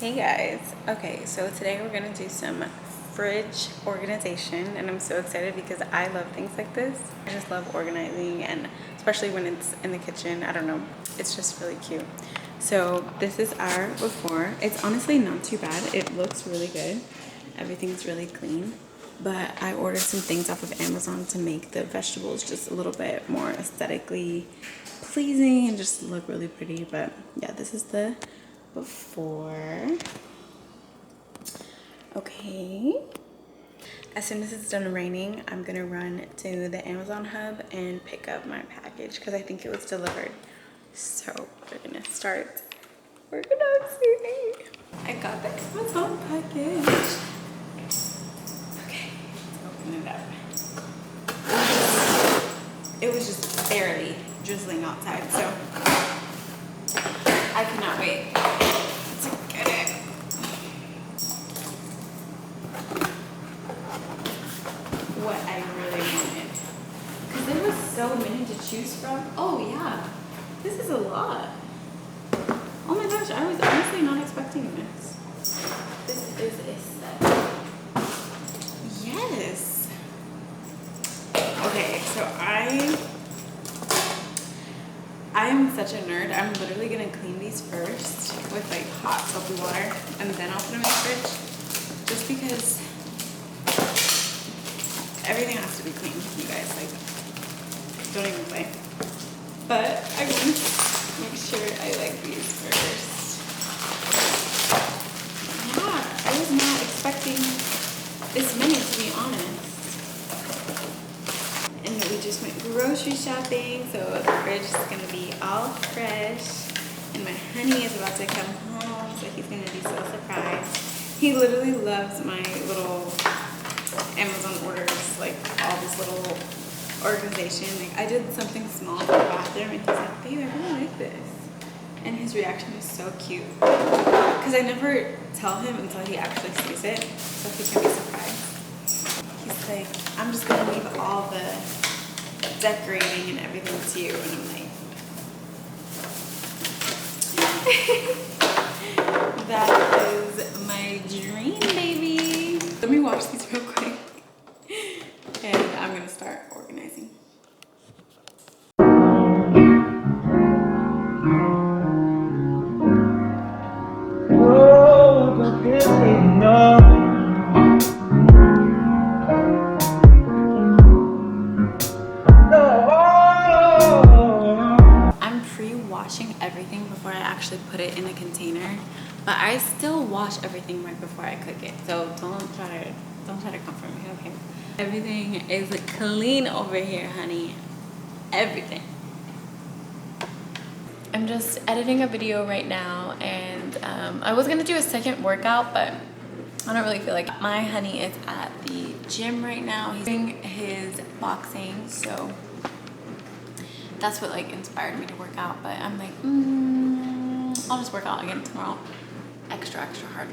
Hey guys, okay, so today we're gonna do some fridge organization and I'm so excited because I love things like this. I just love organizing, and especially when it's in the kitchen. I don't know, it's just really cute. So this is our before. It's honestly not too bad. It looks really good. Everything's really clean, but I ordered some things off of Amazon to make the vegetables just a little bit more aesthetically pleasing and just look really pretty. But yeah, this is the before. Okay, as soon as it's done raining, I'm gonna run to the Amazon hub and pick up my package because I think it was delivered. So we're gonna start organizing. I got the Amazon package. Okay, let's open it up. It was just barely drizzling outside, so I cannot wait to get it. What I really wanted, because there was so many to choose from. Oh yeah, this is a lot. Oh my gosh, I was honestly not expecting this. This is a set. Yes. Okay, so I am such a nerd. I'm literally gonna clean these first with like hot soapy water and then I'll put them in the fridge, just because everything has to be clean, you guys. Like, don't even play. But I want to make sure I like these first. Yeah, I was not expecting this many, to be honest. And we just went grocery shopping, so the fridge is gonna be all fresh. And my honey is about to come home, so he's gonna be so surprised. He literally loves my little Amazon orders, like all this little organization. Like, I did something small for the bathroom and he's like, babe, I really like this. And his reaction was so cute, because I never tell him until he actually sees it, so he can be surprised. He's like, I'm just gonna leave all the decorating and everything to you. And I'm like, that is my dream, baby. Let me wash these real quick and I'm gonna start organizing. I'm pre-washing everything before I actually put it in a container, but I still wash everything right before I cook it. So don't try to comfort me, okay? Everything is clean over here, honey. Everything. I'm just editing a video right now, and I was gonna do a second workout, but I don't really feel like it. My honey is at the gym right now. He's doing his boxing, so that's what like inspired me to work out. But I'm like, I'll just work out again tomorrow, extra hard.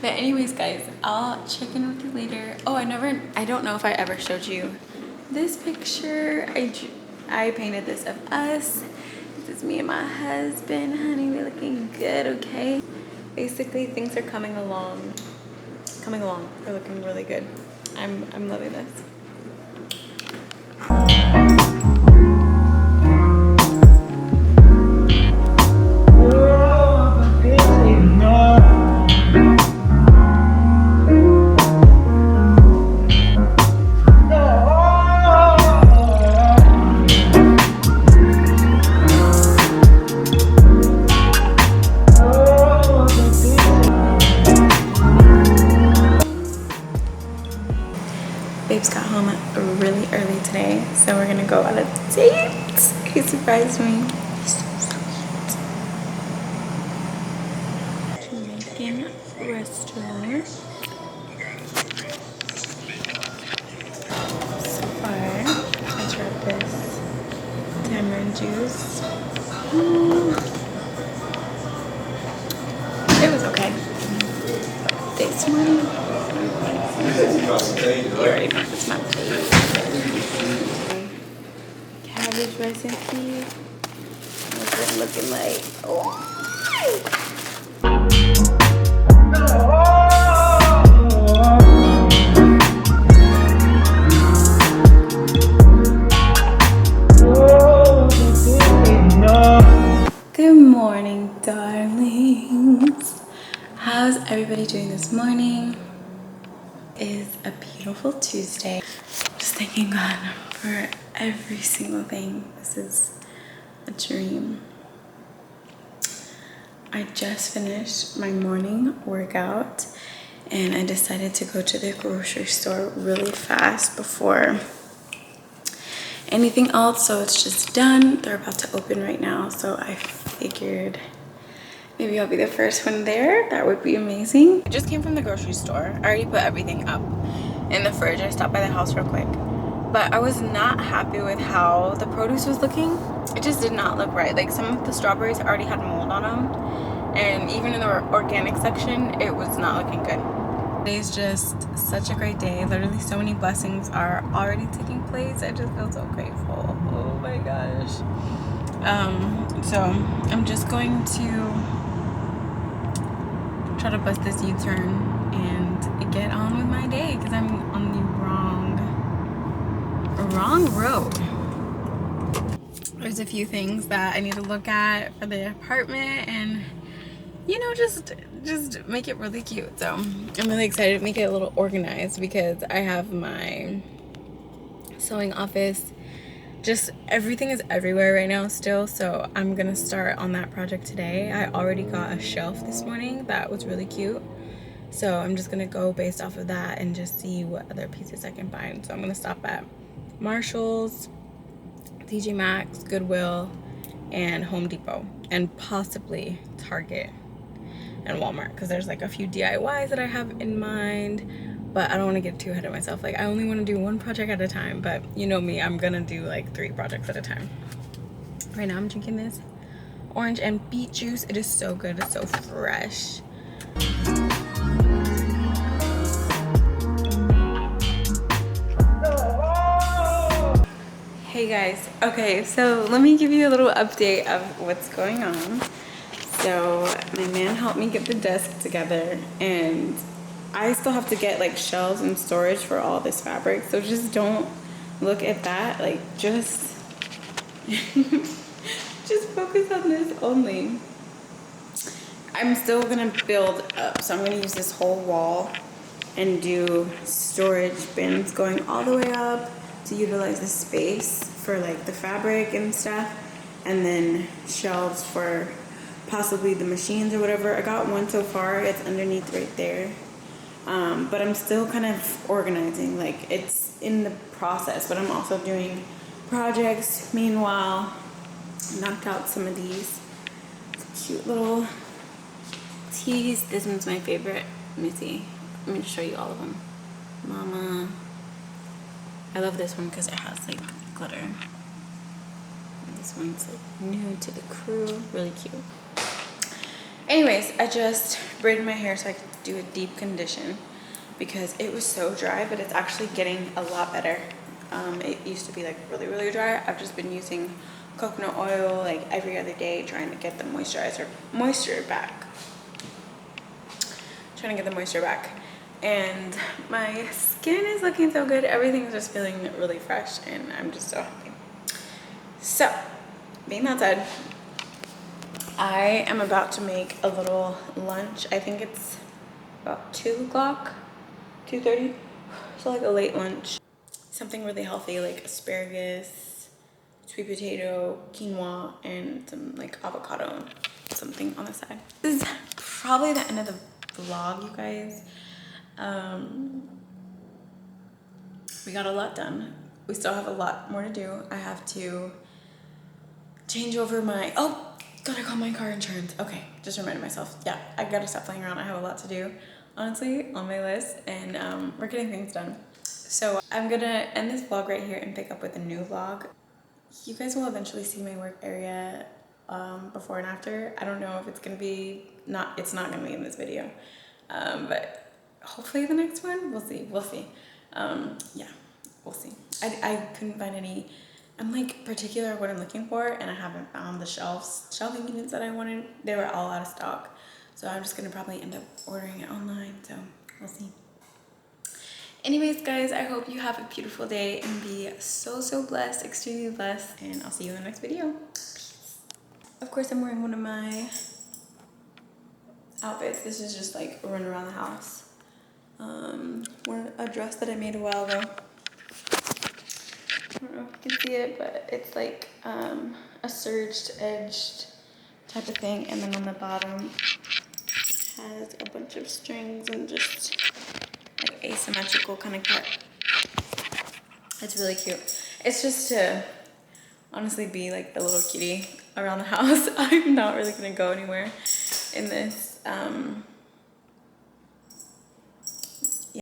But anyways, guys, I'll check in with you later. Oh, I don't know if I ever showed you this picture. I painted this of us. This is me and my husband, honey. We're looking good, okay? Basically, things are coming along. We're looking really good. I'm loving this. Babes got home really early today, so we're gonna go on a date. He surprised me. Jamaican restaurant. So far, I tried this tamarind juice. It was okay. This one. You already know it's my favorite. Cabbage rice and peas. What's it looking like? Oh! darlings. How's everybody doing this morning? It is a beautiful Tuesday. Just thanking God for every single thing. This is a dream. I just finished my morning workout and I decided to go to the grocery store really fast before anything else, so it's just done. They're about to open right now, so I figured maybe I'll be the first one there. That would be amazing. I just came from the grocery store. I already put everything up in the fridge. I stopped by the house real quick, but I was not happy with how the produce was looking. It just did not look right. Like, some of the strawberries already had mold on them, and even in the organic section, it was not looking good. Today's just such a great day. Literally so many blessings are already taking place. I just feel so grateful. Oh my gosh. So I'm just going to try to bust this U-turn and get on with my day because I'm on the wrong road. There's a few things that I need to look at for the apartment and, you know, just make it really cute. So I'm really excited to make it a little organized because I have my sewing office. Just everything is everywhere right now still, so I'm gonna start on that project today. I already got a shelf this morning that was really cute, so I'm just gonna go based off of that and just see what other pieces I can find. So I'm gonna stop at Marshall's, TJ Maxx, Goodwill, and Home Depot, and possibly Target and Walmart, because there's like a few DIYs that I have in mind, but I don't want to get too ahead of myself. Like, I only want to do one project at a time, but you know me, I'm gonna do like 3 projects at a time. Right now I'm drinking this orange and beet juice. It is so good, it's so fresh. Hey guys, okay, so let me give you a little update of what's going on. So my man helped me get the desk together, and I still have to get like shelves and storage for all this fabric, so just don't look at that. Like, just just focus on this only. I'm still gonna build up, so I'm gonna use this whole wall and do storage bins going all the way up to utilize the space for like the fabric and stuff, and then shelves for possibly the machines or whatever. I got one so far, it's underneath right there, but I'm still kind of organizing. Like, it's in the process, but I'm also doing projects meanwhile. Knocked out some of these cute little tees. This one's my favorite. Let me see, let me just show you all of them. Mama, I love this one because it has like glitter. And this one's like new to the crew, really cute. Anyways, I just braided my hair so I could do a deep condition because it was so dry, but it's actually getting a lot better. It used to be like really dry. I've just been using coconut oil like every other day, trying to get the moisture back. And my skin is looking so good. Everything's just feeling really fresh, and I'm just so happy. So, being that said, I am about to make a little lunch. I think it's about 2 o'clock, 2:30, so like a late lunch. Something really healthy like asparagus, sweet potato, quinoa, and some like avocado and something on the side. This is probably the end of the vlog, you guys. We got a lot done. We still have a lot more to do. I have to change over my, oh, gotta call my car insurance. Okay, just reminded myself. Yeah, I gotta stop playing around. I have a lot to do, honestly, on my list, and we're getting things done. So I'm gonna end this vlog right here and pick up with a new vlog. You guys will eventually see my work area before and after. I don't know if it's gonna be, it's not gonna be in this video, but hopefully the next one, we'll see. Yeah, we'll see. I couldn't find any, I'm like particular what I'm looking for, and I haven't found the shelving units that I wanted. They were all out of stock, so I'm just gonna probably end up ordering it online, so we'll see. Anyways, guys, I hope you have a beautiful day and be so blessed, extremely blessed, and I'll see you in the next video. Peace. Of course, I'm wearing one of my outfits. This is just like a run around the house. A dress that I made a while ago. I don't know if you can see it, but it's like a serged edged type of thing, and then on the bottom it has a bunch of strings and just like asymmetrical kind of cut. It's really cute. It's just to honestly be like the little kitty around the house. I'm not really gonna go anywhere in this